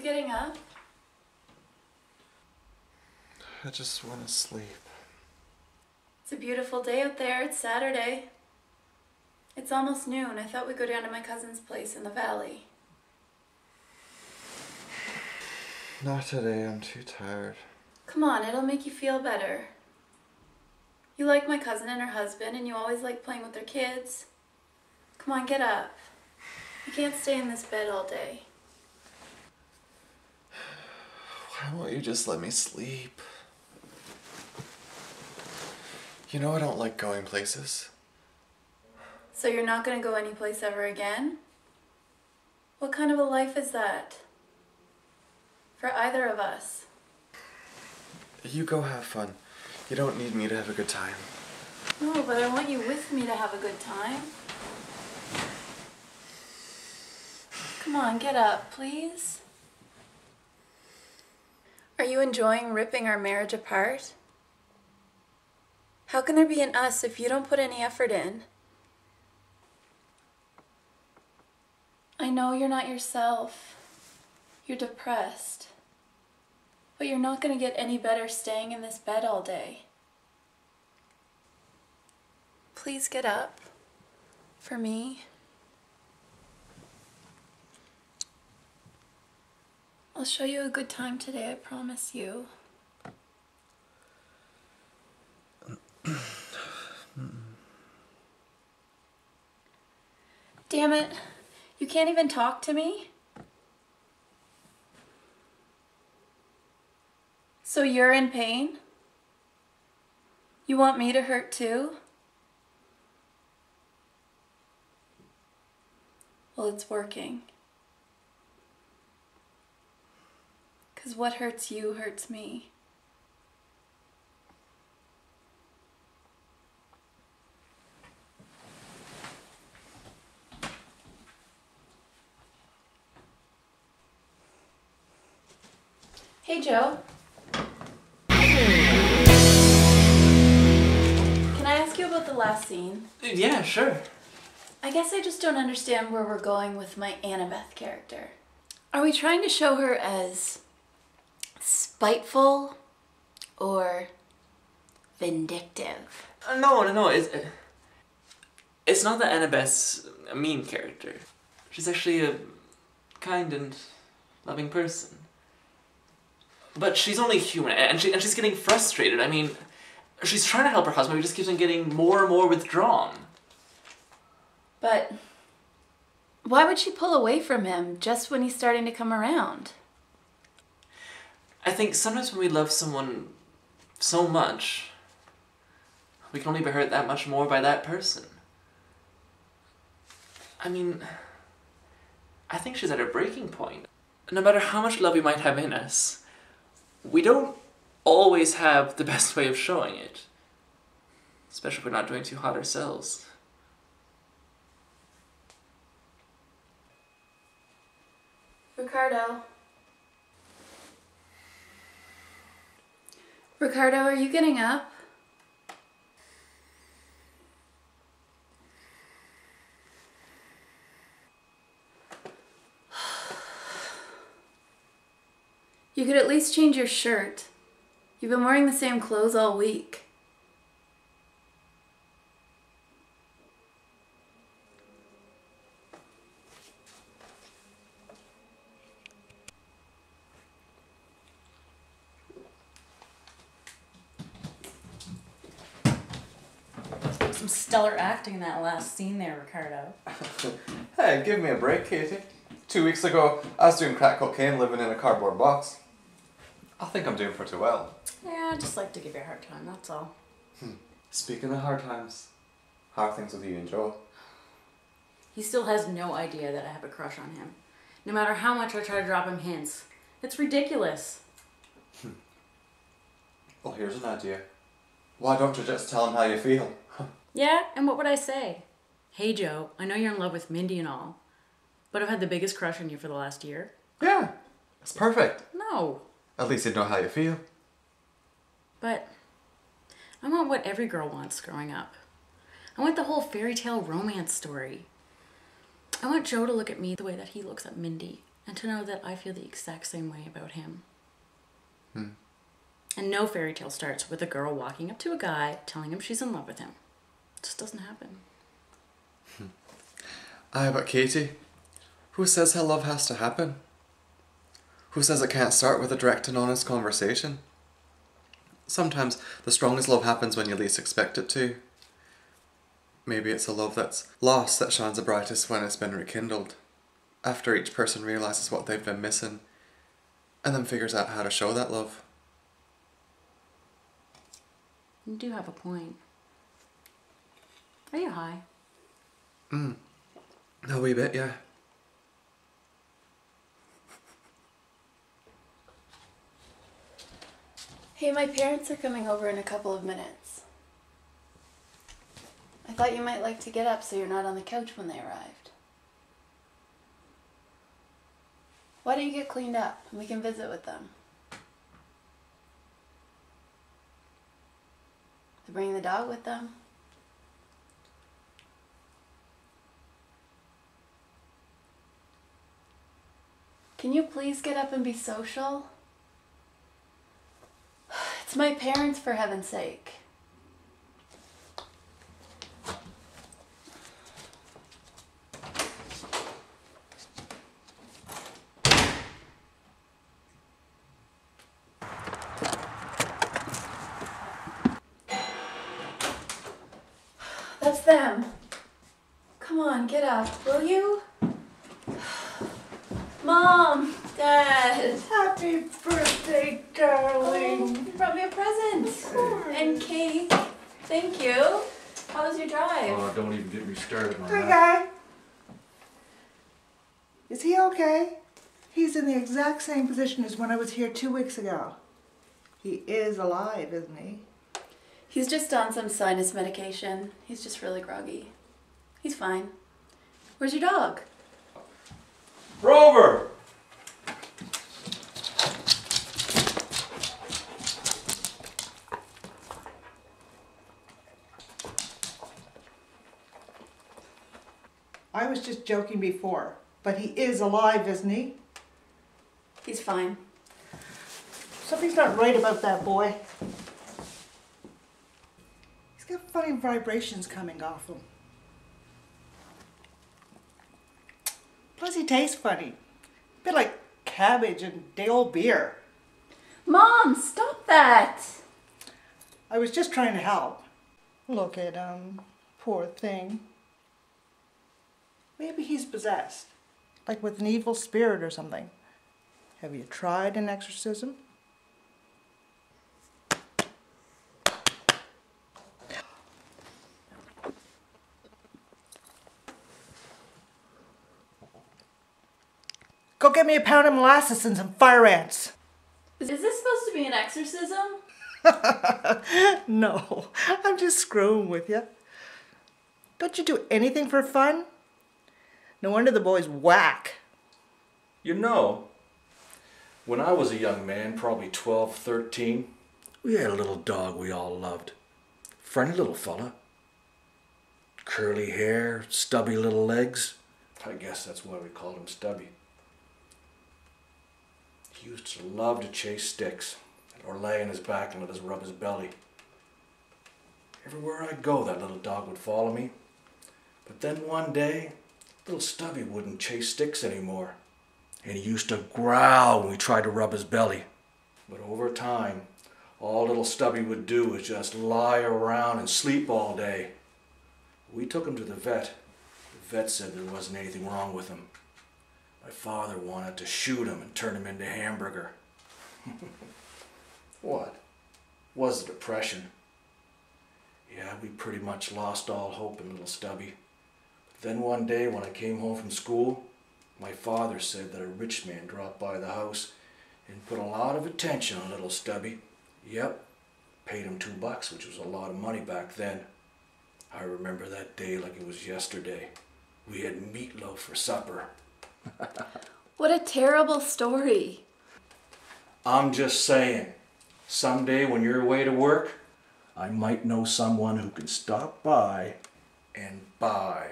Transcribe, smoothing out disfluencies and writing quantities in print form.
getting up? I just want to sleep. It's a beautiful day out there. It's Saturday. It's almost noon. I thought we'd go down to my cousin's place in the valley. Not today, I'm too tired. Come on, it'll make you feel better. You like my cousin and her husband, and you always like playing with their kids. Come on, get up. You can't stay in this bed all day. Why won't you just let me sleep? You know I don't like going places. So you're not going to go anyplace ever again? What kind of a life is that? For either of us. You go have fun. You don't need me to have a good time. No, but I want you with me to have a good time. Come on, get up, please. Are you enjoying ripping our marriage apart? How can there be an us if you don't put any effort in? I know you're not yourself. You're depressed. But you're not going to get any better staying in this bed all day. Please get up. For me. I'll show you a good time today, I promise you. Damn it. You can't even talk to me? So you're in pain? You want me to hurt too? Well, it's working. 'Cause what hurts you hurts me. Hey, Joe. Can I ask you about the last scene? Yeah, sure. I guess I just don't understand where we're going with my Anna-Beth character. Are we trying to show her as spiteful or vindictive? No. It's not that Anna-Beth's a mean character. She's actually a kind and loving person. But she's only human, and she's getting frustrated. I mean, she's trying to help her husband, but he just keeps on getting more and more withdrawn. But why would she pull away from him just when he's starting to come around? I think sometimes when we love someone so much, we can only be hurt that much more by that person. I mean, I think she's at her breaking point. No matter how much love we might have in us, we don't always have the best way of showing it. Especially if we're not doing too hot ourselves. Ricardo. Ricardo, are you getting up? You could at least change your shirt. You've been wearing the same clothes all week. Some stellar acting in that last scene there, Ricardo. Hey, give me a break, Katie. 2 weeks ago, I was doing crack cocaine living in a cardboard box. I think I'm doing pretty well. Yeah, I just like to give you a hard time, that's all. Speaking of hard times, how are things with you and Joel? He still has no idea that I have a crush on him. No matter how much I try to drop him hints. It's ridiculous. Well, here's an idea. Why don't you just tell him how you feel? Yeah, and what would I say? Hey Joe, I know you're in love with Mindy and all, but I've had the biggest crush on you for the last year. Yeah, it's perfect. No. At least you'd know how you feel. But I want what every girl wants growing up. I want the whole fairy tale romance story. I want Joe to look at me the way that he looks at Mindy And to know that I feel the exact same way about him. Hmm. And no fairy tale starts with a girl walking up to a guy telling him she's in love with him. It just doesn't happen. Aye, but Katie, who says how love has to happen? Who says it can't start with a direct and honest conversation? Sometimes the strongest love happens when you least expect it to. Maybe it's a love that's lost that shines the brightest when it's been rekindled, after each person realises what they've been missing, and then figures out how to show that love. You do have a point. Are you high? A wee bit, yeah. Hey, my parents are coming over in a couple of minutes. I thought you might like to get up so you're not on the couch when they arrived. Why don't you get cleaned up and we can visit with them? They're bringing the dog with them. Can you please get up and be social? It's my parents, for heaven's sake. That's them. Come on, get up, will you? Mom, Dad. Happy birthday, darling. Oh, you brought me a present. And cake. Thank you. How was your drive? Oh, don't even get me started on Hi, that. guy. Is he okay? He's in the exact same position as when I was here 2 weeks ago. He is alive, isn't he? He's just on some sinus medication. He's just really groggy. He's fine. Where's your dog? Rover! I was just joking before, but he is alive, isn't he? He's fine. Something's not right about that boy. He's got funny vibrations coming off him. Plus he tastes funny. A bit like cabbage and day old beer. Mom, stop that! I was just trying to help. Look at him. Poor thing. Maybe he's possessed. Like with an evil spirit or something. Have you tried an exorcism? Go get me a pound of molasses and some fire ants. Is this supposed to be an exorcism? No, I'm just screwing with you. Don't you do anything for fun? No wonder the boys whack. You know, when I was a young man, probably 12, 13, we had a little dog we all loved. Friendly little fella. Curly hair, stubby little legs. I guess that's why we called him Stubby. He used to love to chase sticks or lay on his back and let us rub his belly. Everywhere I'd go, that little dog would follow me. But then one day, little Stubby wouldn't chase sticks anymore. And he used to growl when we tried to rub his belly. But over time, all little Stubby would do was just lie around and sleep all day. We took him to the vet. The vet said there wasn't anything wrong with him. My father wanted to shoot him and turn him into hamburger. What? Was the depression. Yeah, we pretty much lost all hope in little Stubby. But then one day when I came home from school, my father said that a rich man dropped by the house and put a lot of attention on little Stubby. Yep, paid him $2, which was a lot of money back then. I remember that day like it was yesterday. We had meatloaf for supper. What a terrible story. I'm just saying, someday when you're away to work, I might know someone who can stop by and buy